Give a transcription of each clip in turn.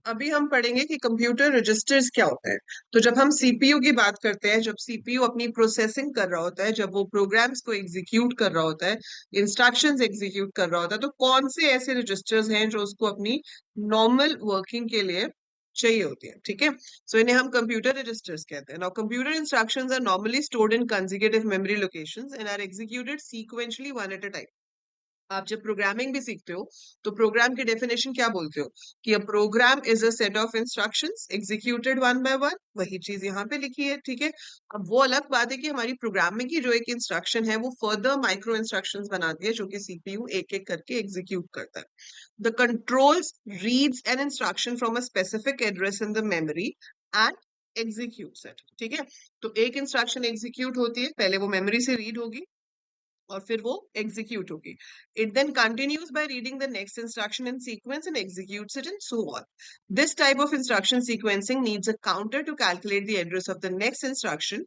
अभी हम पढ़ेंगे कि कंप्यूटर रजिस्टर्स क्या होता है। तो जब हम सीपीयू की बात करते हैं, जब सीपीयू अपनी प्रोसेसिंग कर रहा होता है, जब वो प्रोग्राम्स को एग्जीक्यूट कर रहा होता है, इंस्ट्रक्शंस एग्जीक्यूट कर रहा होता है, तो कौन से ऐसे रजिस्टर्स हैं जो उसको अपनी नॉर्मल वर्किंग के लिए चाहिए होती है। ठीक है, सो इन्हें हम कंप्यूटर रजिस्टर्स कहते हैं। Now computer instructions are normally stored in consecutive memory locations and are executed sequentially one at a time. आप जब प्रोग्रामिंग भी सीखते हो तो प्रोग्राम की डेफिनेशन क्या बोलते हो कि a program is a set of instructions executed one by one. वही चीज यहाँ पे लिखी है। ठीक है, अब वो अलग बात है कि हमारी प्रोग्रामिंग की जो एक इंस्ट्रक्शन है वो फर्दर माइक्रो इंस्ट्रक्शंस बनाती है जो कि सीपीयू एक एक करके एग्जीक्यूट करता है। The controls reads an instruction from a specific address in the memory and executes it. ठीक है, तो एक इंस्ट्रक्शन एग्जीक्यूट होती है, पहले वो मेमोरी से रीड होगी और फिर वो एग्जीक्यूट होगी। It then continues by reading the next instruction in sequence and executes it and so on. This type of instruction sequencing needs a counter to calculate the address of the next instruction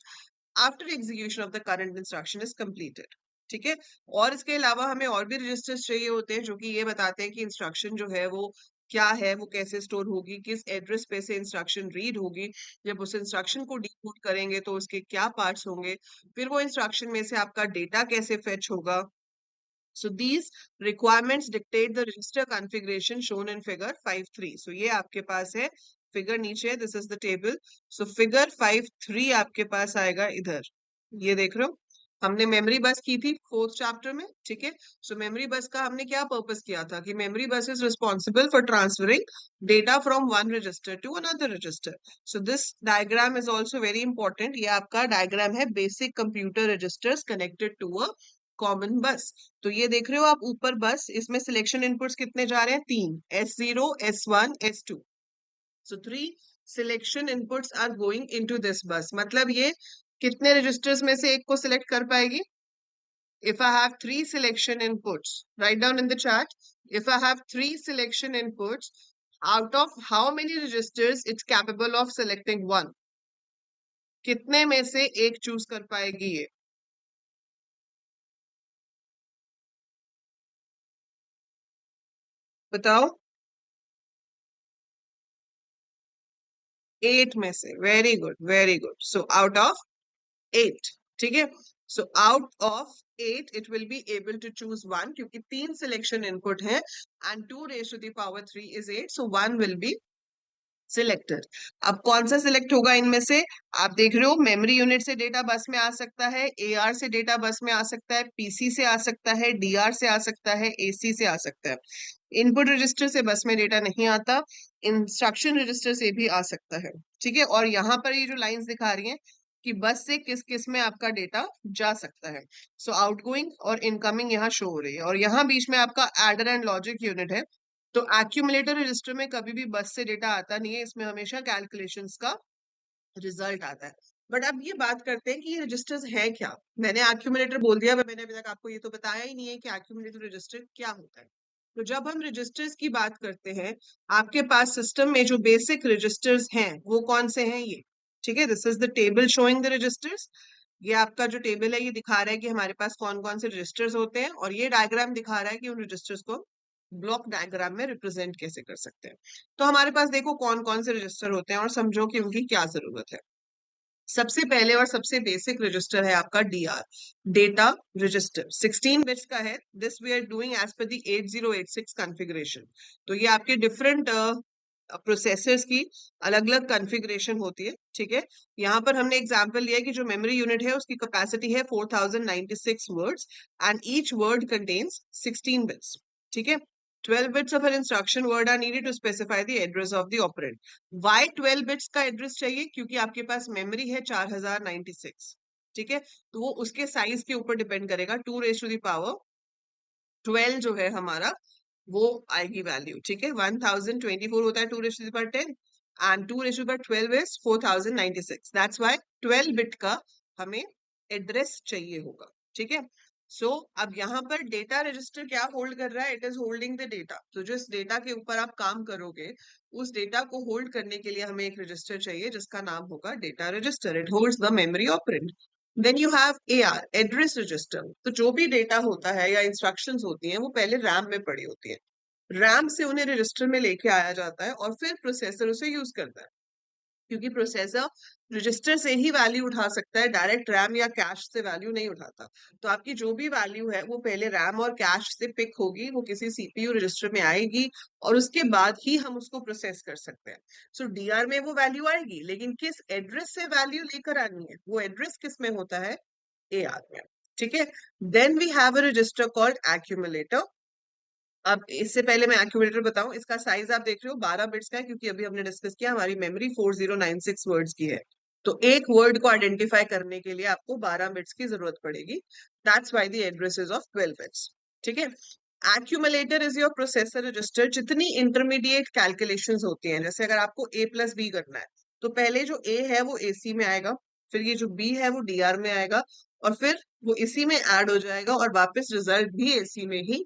after execution of the current instruction is completed. ठीक है, और इसके अलावा हमें और भी registers चाहिए होते हैं जो कि ये बताते हैं कि इंस्ट्रक्शन जो है वो क्या है, वो कैसे स्टोर होगी, किस एड्रेस पे से इंस्ट्रक्शन रीड होगी। जब उस इंस्ट्रक्शन को डिकोड करेंगे तो उसके क्या पार्ट्स होंगे, फिर वो इंस्ट्रक्शन में से आपका डेटा कैसे फेच होगा। So these requirements dictate the register configuration shown in figure 5.3. So ये आपके पास है फिगर नीचे, this is the table. So figure 5.3 आपके पास आएगा इधर, ये देख रहे हो। हमने मेमोरी बस की थी फोर्थ चैप्टर में। ठीक है, सो मेमोरी बस का हमने क्या पर्पस किया था कि memory bus is responsible for transferring data from one register to another register. So this diagram is also very important. ये आपका डायग्राम है basic computer registers connected to a common bus. तो ये देख रहे हो आप ऊपर बस, इसमें सिलेक्शन इनपुट्स कितने जा रहे हैं, तीन, S0, S1, S2। So three selection inputs are going into this bus. मतलब ये कितने रजिस्टर्स में से एक को सिलेक्ट कर पाएगी। If I have three selection inputs, write down in the chat. If I have three selection inputs, out of how many registers it's capable of selecting one? कितने में से एक चूज कर पाएगी ये, बताओ। 8 में से, very good very good. So out of 8। ठीक है, so out of 8 it will be able to choose one, क्योंकि तीन सिलेक्शन इनपुट है and 2 raise to the power 3 is 8, so one will be selected. अब कौन सा सिलेक्ट होगा इनमें से, आप देख रहे हो मेमोरी यूनिट से डेटा बस में आ सकता है, एआर से डेटा बस में आ सकता है, पीसी से आ सकता है, डीआर से आ सकता है, एसी से आ सकता है। इनपुट रजिस्टर से बस में डेटा नहीं आता, इंस्ट्रक्शन रजिस्टर से भी आ सकता है। ठीक है, और यहाँ पर ये जो लाइंस दिखा रही हैं कि बस से किस किस में आपका डेटा जा सकता है। सो आउटगोइंग और इनकमिंग यहाँ शो हो रही है, और यहाँ बीच में आपका एडर एंड लॉजिक यूनिट है। तो एक्यूमुलेटर रजिस्टर में कभी भी बस से डेटा आता नहीं है, इसमें हमेशा कैलकुलेशंस का रिजल्ट आता है। बट अब ये बात करते हैं कि ये रजिस्टर्स है क्या। मैंने एक्यूमुलेटर बोल दिया, मैंने अभी तक आपको ये तो बताया ही नहीं है कि एक्यूमुलेटर रजिस्टर क्या होता है। तो जब हम रजिस्टर्स की बात करते हैं, आपके पास सिस्टम में जो बेसिक रजिस्टर्स हैं वो कौन से हैं ये। ठीक है, this is the table showing the registers. ये आपका जो टेबल है ये दिखा रहा है कि हमारे पास कौन कौन से रजिस्टर्स होते हैं, और ये डायग्राम दिखा रहा है कि उन रजिस्टर्स को ब्लॉक डायग्राम में रिप्रेजेंट कैसे कर सकते हैं। तो हमारे पास देखो कौन कौन से रजिस्टर होते हैं और समझो कि उनकी क्या जरूरत है। सबसे पहले और सबसे बेसिक रजिस्टर है आपका डीआर, डेटा रजिस्टर। 16 बिट्स का है। This we are doing as per the 8086 configuration. तो ये आपके डिफरेंट प्रोसेसर्स की अलग अलग कॉन्फ़िगरेशन होती है। ठीक है, यहाँ पर हमने एग्जांपल लिया है कि जो मेमोरी यूनिट है उसकी कैपेसिटी है 4096 words and each word contains 16 bits. ठीक है, 12 bits of an instruction word are needed to specify the address of the operand. Why 12 bits का एड्रेस चाहिए, क्योंकि आपके पास मेमोरी है 4096। ठीक है, तो वो उसके साइज के ऊपर डिपेंड करेगा। 2 रेज टू द पावर 12 जो है हमारा वो आएगी वैल्यू। ठीक है, 1024 होता है 2 raise to the power 10 and 2 raise to the power 12 is 4096। That's why 12 bit का हमें एड्रेस चाहिए होगा। ठीक है, सो अब यहाँ पर डेटा रजिस्टर क्या होल्ड कर रहा है, it is holding the data. तो जिस डेटा के ऊपर आप काम करोगे उस डेटा को होल्ड करने के लिए हमें एक रजिस्टर चाहिए जिसका नाम होगा data register. It holds the memory operand. Then you have AR, address register. तो जो भी डेटा होता है या इंस्ट्रक्शंस होती हैं वो पहले रैम में पड़ी होती है। रैम से उन्हें रजिस्टर में लेके आया जाता है और फिर प्रोसेसर उसे यूज करता है, क्योंकि प्रोसेसर रजिस्टर से ही वैल्यू उठा सकता है, डायरेक्ट रैम या कैश से वैल्यू नहीं उठाता। तो आपकी जो भी वैल्यू है वो पहले रैम और कैश से पिक होगी, वो किसी सीपीयू रजिस्टर में आएगी और उसके बाद ही हम उसको प्रोसेस कर सकते हैं। सो डीआर में वो वैल्यू आएगी, लेकिन किस एड्रेस से वैल्यू लेकर आनी है, वो एड्रेस किस में होता है, एआर में। ठीक है। Then we have a register called accumulator. अब इससे पहले मैं एक्यूमुलेटर बताऊं, इसका साइज आप देख रहे हो 12 बिट्स का है, क्योंकि अभी हमने डिस्कस किया हमारी मेमोरी 4096 वर्ड्स की है। तो एक वर्ड को आइडेंटिफाई करने के लिए आपको 12 बिट्स की जरूरत पड़ेगी। That's why the address is of 12 bits. ठीक है। Accumulator is your processor register. जितनी इंटरमीडिएट कैलकुलेशंस होती हैं, जैसे अगर आपको a प्लस बी करना है, तो पहले जो a है वो एसी में आएगा, फिर ये जो b है वो डीआर में आएगा, और फिर वो इसी में ऐड हो जाएगा और वापस रिजल्ट भी एसी में ही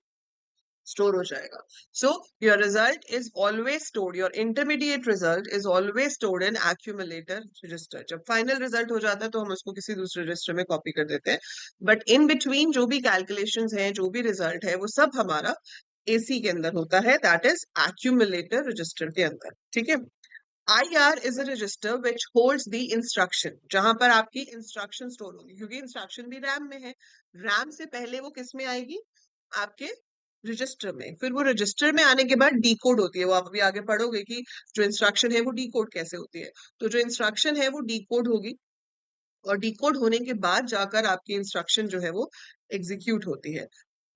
स्टोर हो जाएगा। So your result is always stored, your intermediate result is always stored in accumulator register. जब फाइनल रिजल्ट हो जाता है तो हम उसको किसी दूसरे रजिस्टर में कॉपी कर देते हैं, बट इन बिटवीन जो भी कैलकुलेशंस हैं, जो भी रिजल्ट है, वो सब हमारा एसी के अंदर होता है, दैट इज एक्यूमुलेटर रजिस्टर के अंदर। ठीक है। IR is a register which holds the instruction, जहां पर आपकी इंस्ट्रक्शन स्टोर होगी, क्योंकि इंस्ट्रक्शन भी रैम में है। रैम से पहले वो किस में आएगी, आपके रजिस्टर में। फिर वो रजिस्टर में आने के बाद डीकोड होती है, वो आप अभी आगे पढ़ोगे कि जो इंस्ट्रक्शन है वो डीकोड कैसे होती है। तो जो इंस्ट्रक्शन है वो डीकोड होगी, और डीकोड होने के बाद जाकर आपकी इंस्ट्रक्शन जो है वो एग्जीक्यूट होती है।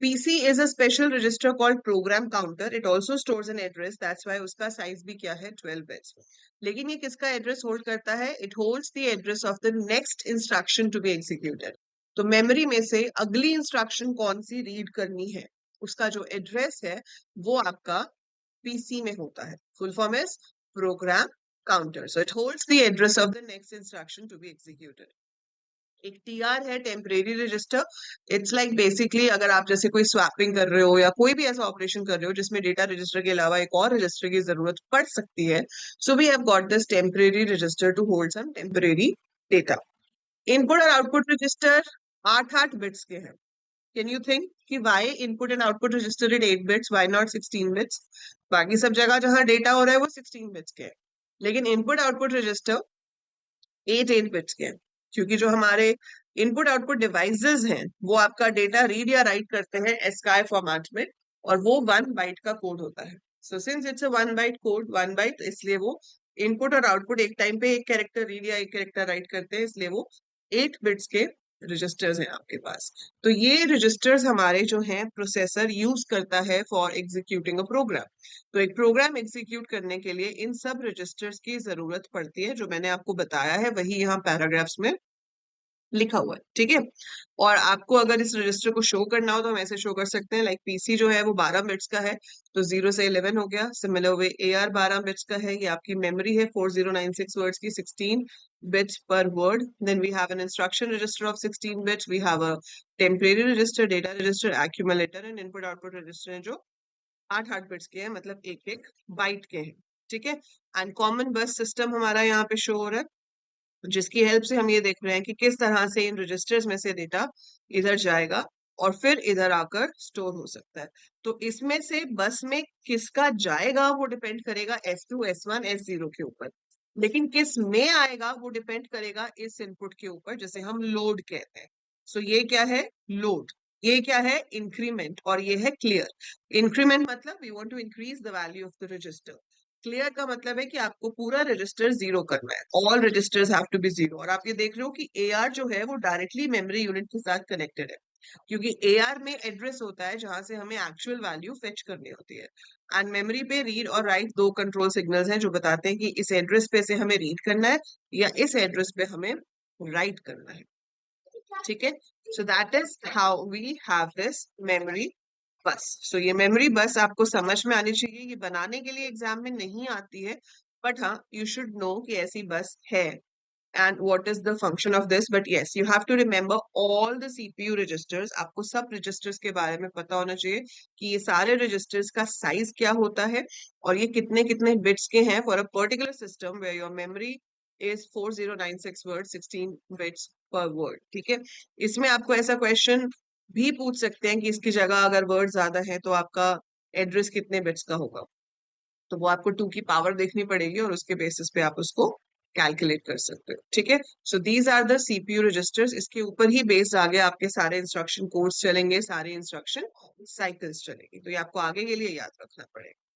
PC is a special register called program counter. It also stores an address. That's why उसका साइज भी क्या है, 12 bits। लेकिन ये किसका एड्रेस होल्ड करता है, it holds the address of the next instruction to be executed। तो मेमोरी में से अगली इंस्ट्रक्शन कौन सी रीड करनी है, उसका जो एड्रेस है वो आपका पीसी में होता है। Full form is program counter. So it holds the address of the next instruction to be executed. एक टीआर है, temporary register. It's like basically अगर आप जैसे कोई स्वैपिंग कर रहे हो या कोई भी ऐसा ऑपरेशन कर रहे हो जिसमें डेटा रजिस्टर के अलावा एक और रजिस्टर की जरूरत पड़ सकती है, so we have got this temporary register to hold some temporary data. Input और आउटपुट रजिस्टर 8-8 बिट्स के हैं। कैन यू थिंक कि why input and output register it 8 bits, why not 16 bits? बाकी सब जगह जहां डेटा हो रहा है वो 16 बिट्स के हैं, लेकिन इनपुट आउटपुट रजिस्टर 8 बिट्स के हैं, क्योंकि जो हमारे इनपुट आउटपुट डिवाइसेस हैं वो आपका डेटा रीड या राइट करते हैं एसकाई फॉर्मेट में, और वो 1 बाइट का कोड होता है। So since it's a 1 byte code, 1 byte, इसलिए वो इनपुट और आउटपुट एक टाइम पे एक कैरेक्टर रीड या एक कैरेक्टर राइट करते हैं, इसलिए वो 8 बिट्स के रजिस्टर्स हैं आपके पास। तो ये रजिस्टर्स हमारे जो हैं प्रोसेसर यूज करता है फॉर एग्जीक्यूटिंग अ प्रोग्राम। तो एक प्रोग्राम एग्जीक्यूट करने के लिए इन सब रजिस्टर्स की जरूरत पड़ती है, जो मैंने आपको बताया है वही यहाँ पैराग्राफ्स में लिखा हुआ है। ठीक है। और आपको अगर इस रजिस्टर को शो करना हो तो हम ऐसे शो कर सकते हैं, लाइक पीसी जो है वो 12 बिट्स का है, तो 0 से 11 हो गया। सिमिलर वे एआर 12 बिट्स का है, ये आपकी मेमोरी है 4096 वर्ड्स की, 16 bits per word. Then we have an instruction register of 16 bits, we have a temporary register, data register, accumulator and input output register है, जो 8-8 बिट्स के हैं, मतलब एक एक बाइट के हैं। ठीक है। एंड कॉमन बस सिस्टम हमारा यहाँ पे शो हो रहा है, जिसकी हेल्प से हम ये देख रहे हैं कि किस तरह से इन रजिस्टर्स में से डेटा इधर जाएगा और फिर इधर आकर स्टोर हो सकता है। तो इसमें से बस में किसका जाएगा वो डिपेंड करेगा S2, S1, S0 के ऊपर, लेकिन किस में आएगा वो डिपेंड करेगा इस इनपुट के ऊपर, जैसे हम लोड कहते हैं। सो ये क्या है, लोड। ये क्या है, इंक्रीमेंट। और ये है क्लियर। इंक्रीमेंट मतलब we want to increase the value of the register. Clear का मतलब है कि आपको पूरा रजिस्टर जीरो करना है, all registers have to be zero. और आप ये देख रहे हो कि एआर जो है वो डायरेक्टली मेमोरी यूनिट के साथ कनेक्टेड है, क्योंकि एआर में एड्रेस होता है जहां से हमें एक्चुअल वैल्यू फेच करनी होती है। एंड मेमोरी पे रीड और राइट दो कंट्रोल सिग्नल्स हैं जो बताते हैं कि इस एड्रेस पे से हमें रीड करना है या इस एड्रेस पे हमें राइट करना है। ठीक है। So that is how we have this memory bus. सो ये मेमोरी बस आपको समझ में आनी चाहिए, ये बनाने के लिए एग्जाम में नहीं आती है, बट हाँ यू शुड नो कि ऐसी बस है and what is the function of this, but yes you have to remember all the CPU registers। आपको सब registers के बारे में पता होना चाहिए कि ये सारे registers का size क्या होता है और ये कितने कितने bits के हैं for a particular system where your memory is 4096 words, 16 bits per word। ठीक है। इसमें आपको ऐसा क्वेश्चन भी पूछ सकते हैं कि इसकी जगह अगर वर्ड ज्यादा है तो आपका एड्रेस कितने बिट्स का होगा। तो वो आपको 2 की पावर देखनी पड़ेगी और उसके बेसिस पे आप उसको कैलकुलेट कर सकते हो। ठीक है, so these are the CPU registers. इसके ऊपर ही बेस्ड आगे आपके सारे इंस्ट्रक्शन कोड्स चलेंगे, सारे इंस्ट्रक्शन साइकिल्स चलेंगे। तो ये आपको आगे के लिए याद रखना पड़ेगा।